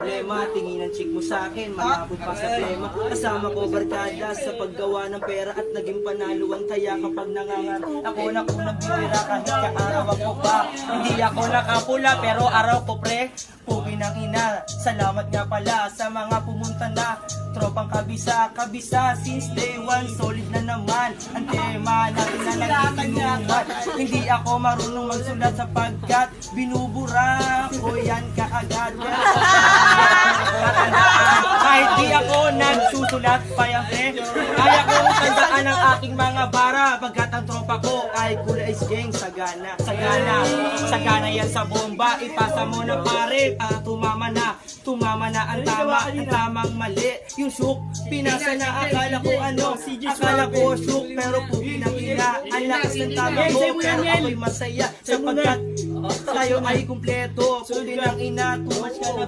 Problema, tingin ang chick mo sa akin, malapot pa sa tema. Kasama ko barkada sa paggawa ng pera at naging panaluan. Kaya kapag nangangar ako na kunang bibira kahit kaaraw ako pa. Hindi ako nakapula pero araw ko pre, pugi ng ina. Salamat nga pala sa mga pumunta na tropang kabisa since day one, solid na naman ang tema natin na nagtitinungan. Hindi ako marunong magsulat sapagkat binubura ko yan kaagad. Kahit di ako nagsusulat pa yan pre, kaya kong tandaan ang aking mga bara. Pagkat ang tropa ko ay Kula is Gang. Sagana yan sa bomba. Ipasa mo na pare, tumama na ang tama, ang tamang mali. Yung shook, pinasa na akala ko akala ko shook, pero pugi ng ina. Ang lakas ng tama ko, pero ako'y masaya sapagkat tayo ay kumpleto. Pugi ng ina, too much ka na.